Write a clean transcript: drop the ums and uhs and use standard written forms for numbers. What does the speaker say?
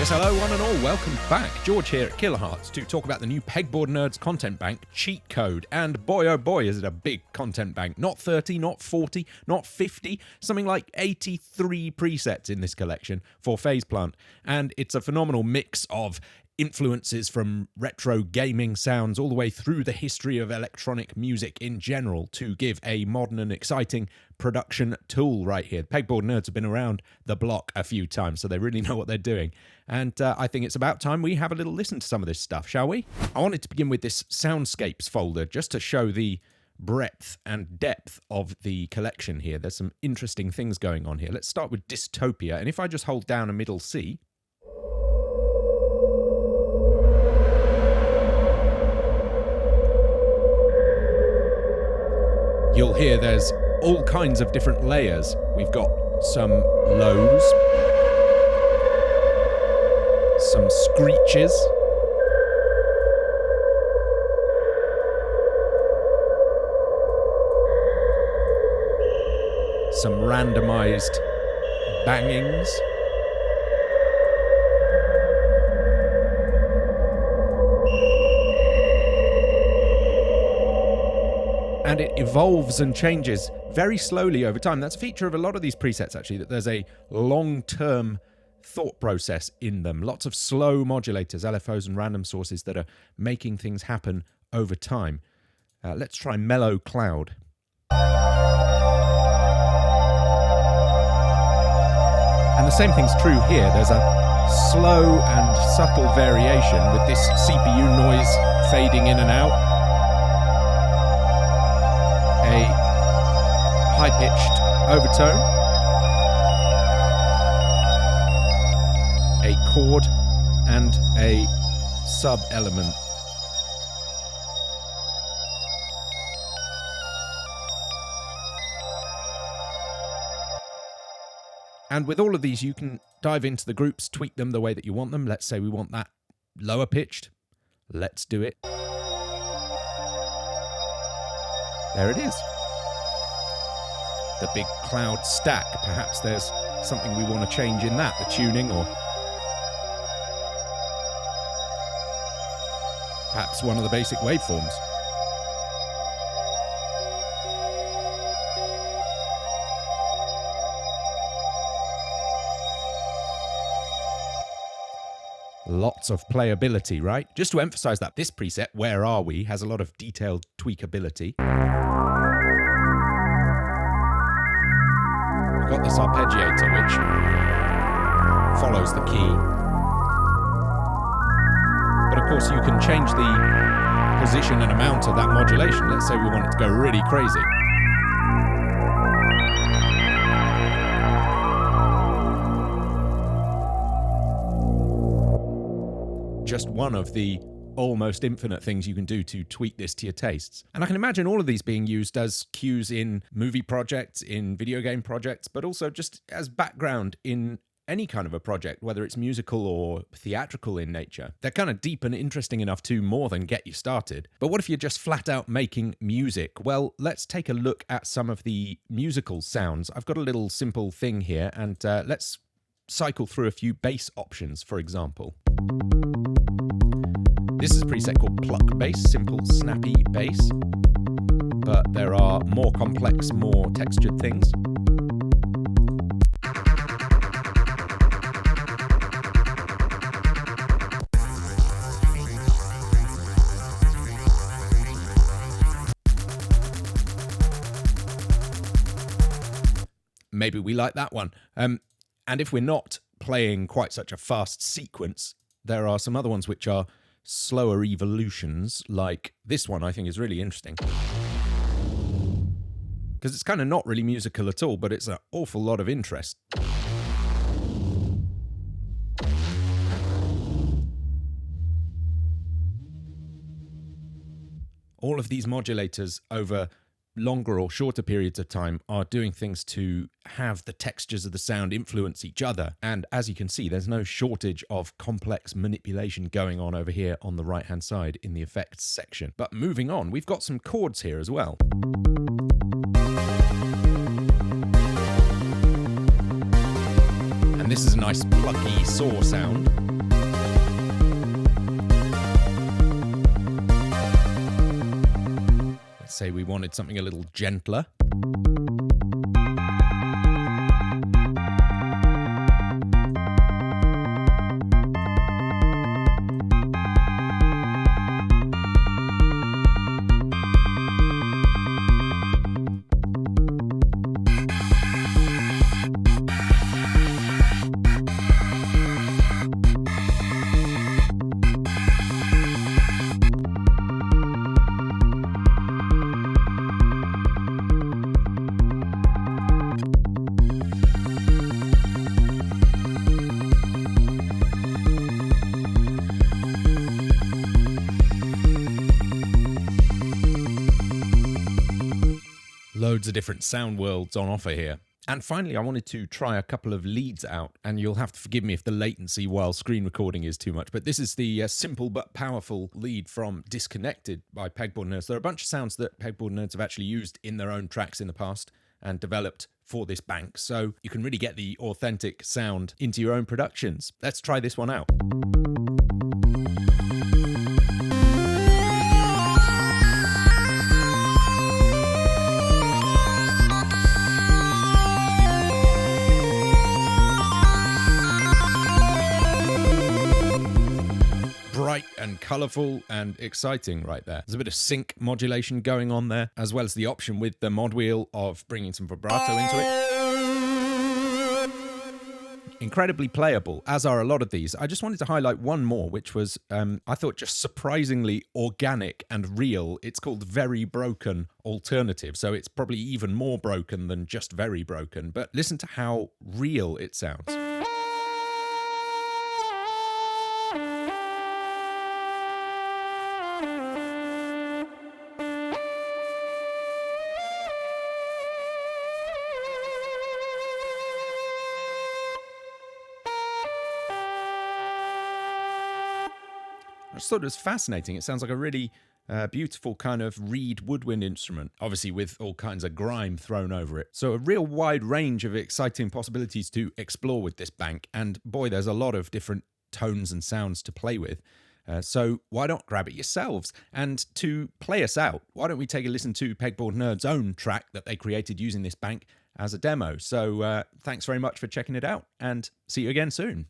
Yes, hello one and all, welcome back. George here at Kilohearts to talk about the new Pegboard Nerds content bank, Cheat Code. And boy oh boy is it a big content bank. Not 30, not 40, not 50, something like 83 presets in this collection for Phase Plant. And it's a phenomenal mix of influences from retro gaming sounds all the way through the history of electronic music in general to give a modern and exciting production tool right here. Pegboard Nerds have been around the block a few times, so they really know what they're doing. And I think it's about time we have a little listen to some of this stuff, shall we? I wanted to begin with this Soundscapes folder just to show the breadth and depth of the collection here. There's some interesting things going on here. Let's start with Dystopia, and if I just hold down a middle C, you'll hear there's all kinds of different layers. We've got some lows, some screeches, some randomized bangings, and it evolves and changes very slowly over time. That's a feature of a lot of these presets, actually, that there's a long-term thought process in them. Lots of slow modulators, LFOs and random sources that are making things happen over time. Let's try Mellow Cloud. And the same thing's true here. There's a slow and subtle variation with this CPU noise fading in and out. A high-pitched overtone, a chord, and a sub-element. And with all of these, you can dive into the groups, tweak them the way that you want them. Let's say we want that lower pitched. Let's do it. There it is. The big cloud stack. Perhaps there's something we want to change in that, the tuning, or perhaps one of the basic waveforms. Lots of playability, right? Just to emphasize that this preset, Where Are We, has a lot of detailed tweakability. We've got this arpeggiator, which follows the key. But of course, you can change the position and amount of that modulation. Let's say we want it to go really crazy. Just one of the almost infinite things you can do to tweak this to your tastes. And I can imagine all of these being used as cues in movie projects, in video game projects, but also just as background in any kind of a project, whether it's musical or theatrical in nature. They're kind of deep and interesting enough to more than get you started. But what if you're just flat out making music? Well, let's take a look at some of the musical sounds. I've got a little simple thing here, and let's cycle through a few bass options, for example. This is a preset called Pluck Bass, simple, snappy bass. But there are more complex, more textured things. Maybe we like that one. And if we're not playing quite such a fast sequence, there are some other ones which are slower evolutions, like this one I think is really interesting. Because it's kind of not really musical at all, but it's an awful lot of interest. All of these modulators over longer or shorter periods of time are doing things to have the textures of the sound influence each other. And as you can see, there's no shortage of complex manipulation going on over here on the right-hand side in the effects section. But moving on, we've got some chords here as well. And this is a nice plucky saw sound. say we wanted something a little gentler. Loads of different sound worlds on offer here. And finally, I wanted to try a couple of leads out, and you'll have to forgive me if the latency while screen recording is too much, but this is the simple but powerful lead from Disconnected by Pegboard Nerds. There are a bunch of sounds that Pegboard Nerds have actually used in their own tracks in the past and developed for this bank, so you can really get the authentic sound into your own productions. Let's try this one out. Bright and colourful and exciting right there. There's a bit of sync modulation going on there, as well as the option with the mod wheel of bringing some vibrato into it. Incredibly playable, as are a lot of these. I just wanted to highlight one more, which was, I thought, just surprisingly organic and real. It's called Very Broken Alternative, so it's probably even more broken than just very broken, but listen to how real it sounds. I just thought it was fascinating. It sounds like a really beautiful kind of reed woodwind instrument, obviously with all kinds of grime thrown over it. So a real wide range of exciting possibilities to explore with this bank. And boy, there's a lot of different tones and sounds to play with. So why not grab it yourselves? And to play us out, why don't we take a listen to Pegboard Nerds' own track that they created using this bank as a demo. So thanks very much for checking it out, and see you again soon.